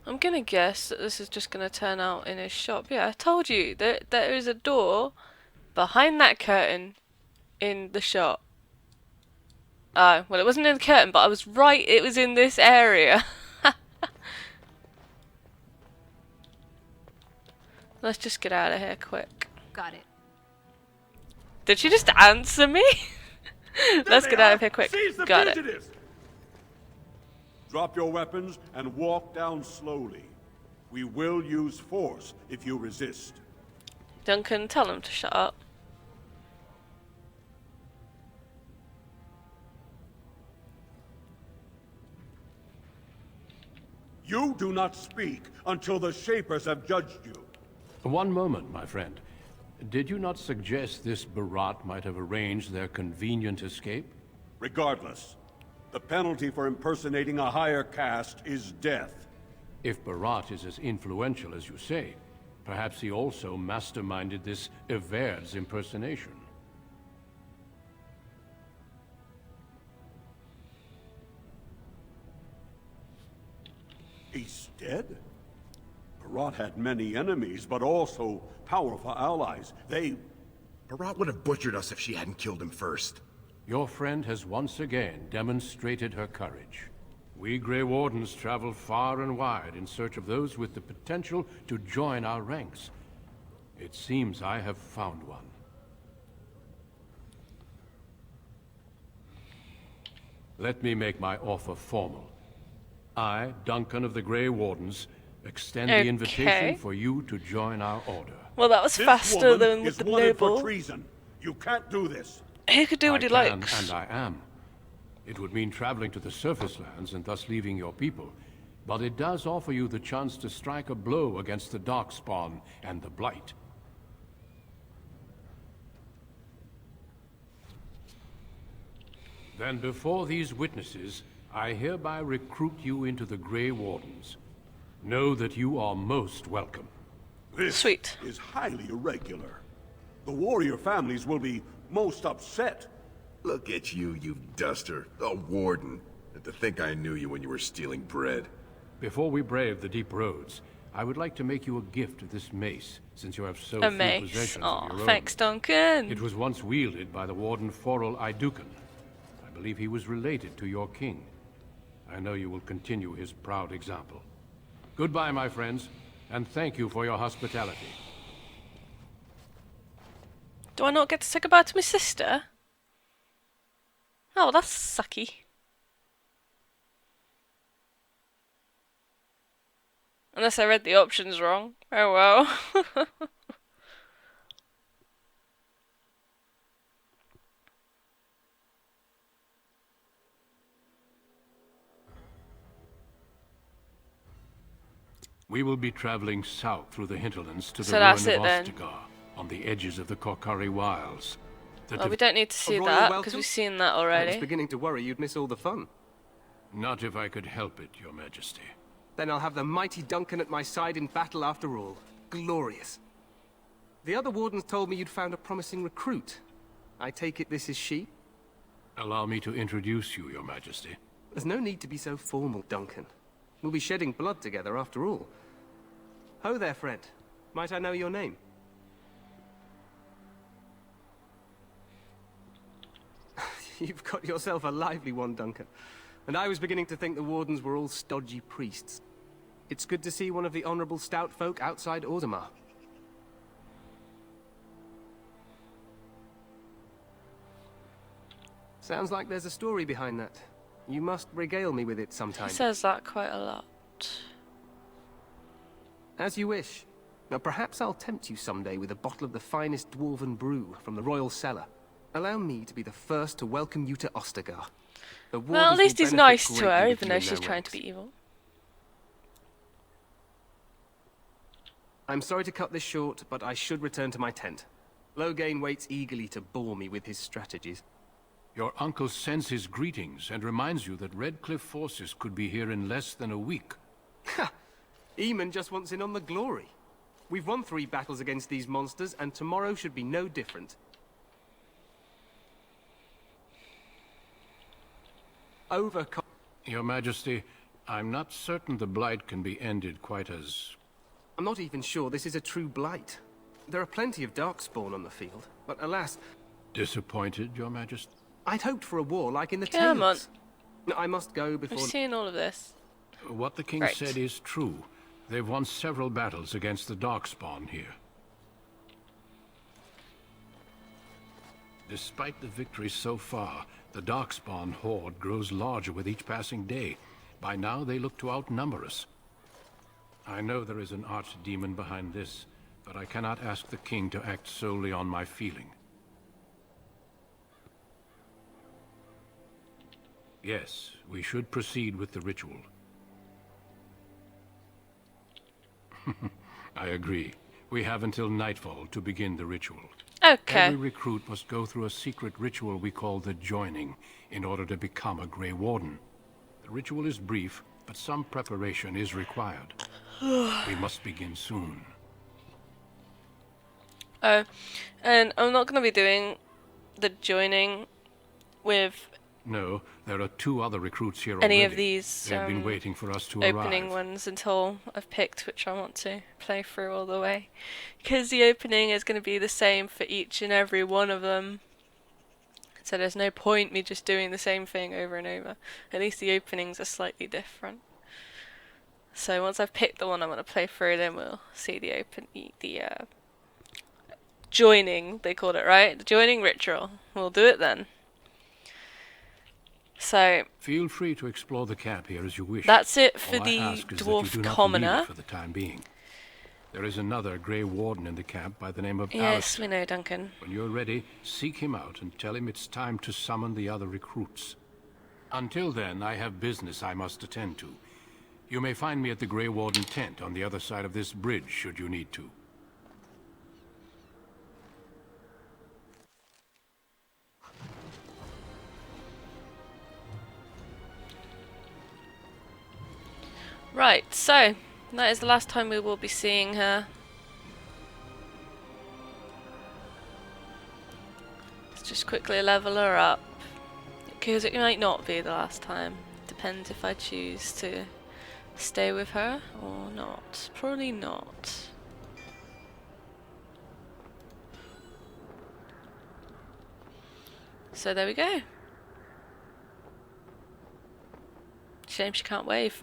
I'm gonna guess that this is just gonna turn out in his shop. Yeah, I told you there is a door behind that curtain in the shop. Well, it wasn't in the curtain, but I was right. It was in this area. Let's just get out of here quick. Got it. Did she just answer me? Let's get out of here quick. Seize the Got it. fugitives! Drop your weapons and walk down slowly. We will use force if you resist. Duncan, tell him to shut up. You do not speak until the Shapers have judged you. One moment, my friend. Did you not suggest this Barat might have arranged their convenient escape? Regardless, the penalty for impersonating a higher caste is death. If Barat is as influential as you say, perhaps he also masterminded this Everd's impersonation. He's dead? Barat had many enemies, but also powerful allies. Barat would have butchered us if she hadn't killed him first. Your friend has once again demonstrated her courage. We Grey Wardens travel far and wide in search of those with the potential to join our ranks. It seems I have found one. Let me make my offer formal. I, Duncan of the Grey Wardens, extend the invitation for you to join our order. Well, that was faster than with the noble. For treason. You can't do this. He could do what he likes. And I am. It would mean traveling to the surface lands and thus leaving your people. But it does offer you the chance to strike a blow against the Darkspawn and the Blight. Then before these witnesses, I hereby recruit you into the Grey Wardens. Know that you are most welcome. This Sweet. is highly irregular. The warrior families will be most upset. Look at you, you duster. A warden. And to think I knew you when you were stealing bread. Before we brave the deep roads, I would like to make you a gift of this mace, since you have so A few mace. possessions Aw, of your own. thanks, Duncan. It was once wielded by the Warden Forel Idukan. I believe he was related to your king. I know you will continue his proud example. Goodbye, my friends, and thank you for your hospitality. Do I not get to say goodbye to my sister? Oh, that's sucky. Unless I read the options wrong. Oh well. We will be traveling south through the hinterlands to the So that's ruin it of then. Ostagar, on the edges of the Korkari Wilds. Oh, we don't need to see royal that, welcome? because we've seen that I was already. beginning to worry you'd miss all the fun. Not if I could help it, your majesty. Then I'll have the mighty Duncan at my side in battle after all. Glorious. The other wardens told me you'd found a promising recruit. I take it this is she? Allow me to introduce you, your majesty. There's no need to be so formal, Duncan. We'll be shedding blood together after all. Ho there, friend. Might I know your name? You've got yourself a lively one, Duncan. And I was beginning to think the wardens were all stodgy priests. It's good to see one of the honorable stout folk outside Audemars. Sounds like there's a story behind that. You must regale me with it sometime. He says that quite a lot. As you wish. Now perhaps I'll tempt you someday with a bottle of the finest dwarven brew from the royal cellar. Allow me to be the first to welcome you to Ostagar. The Well, at wardens least will he's benefit nice to greatly her, with even you though in she's their trying to ranks. be evil. I'm sorry to cut this short, but I should return to my tent. Loghain waits eagerly to bore me with his strategies. Your uncle sends his greetings and reminds you that Redcliffe forces could be here in less than a week. Ha! Eamon just wants in on the glory. We've won 3 battles against these monsters, and tomorrow should be no different. Your Majesty, I'm not certain the blight can be ended quite as... I'm not even sure this is a true blight. There are plenty of darkspawn on the field, but alas, Disappointed, Your Majesty? I'd hoped for a war like in the Come on. tales. I must go I've before... seen all of this. What the king Right. said is true. They've won several battles against the darkspawn here. Despite the victories so far, the darkspawn horde grows larger with each passing day. By now, they look to outnumber us. I know there is an archdemon behind this, but I cannot ask the king to act solely on my feeling. Yes, we should proceed with the ritual. I agree. We have until nightfall to begin the ritual. Okay. Every recruit must go through a secret ritual we call the Joining in order to become a Grey Warden. The ritual is brief, but some preparation is required. We must begin soon. Oh, and I'm not going to be doing the joining with No, there are 2 other recruits here any already. of these They've been waiting for us to opening arrive. ones until I've picked which I want to play through all the way. Because the opening is going to be the same for each and every one of them. So there's no point me just doing the same thing over and over. At least the openings are slightly different. So once I've picked the one I'm going to play through, then we'll see the joining, they called it, right? The joining ritual. We'll do it then. So Feel free to explore the camp here as you wish. that's it for All I the ask is that you dwarf do not leave commoner. it for the time being. There is another Grey Warden in the camp by the name of Yes, Alistair. we know, Duncan. When you're ready, seek him out and tell him it's time to summon the other recruits. Until then, I have business I must attend to. You may find me at the Grey Warden tent on the other side of this bridge, should you need to. Right, so that is the last time we will be seeing her. Let's just quickly level her up. Because it might not be the last time. Depends if I choose to stay with her or not. Probably not. So there we go. Shame she can't wave.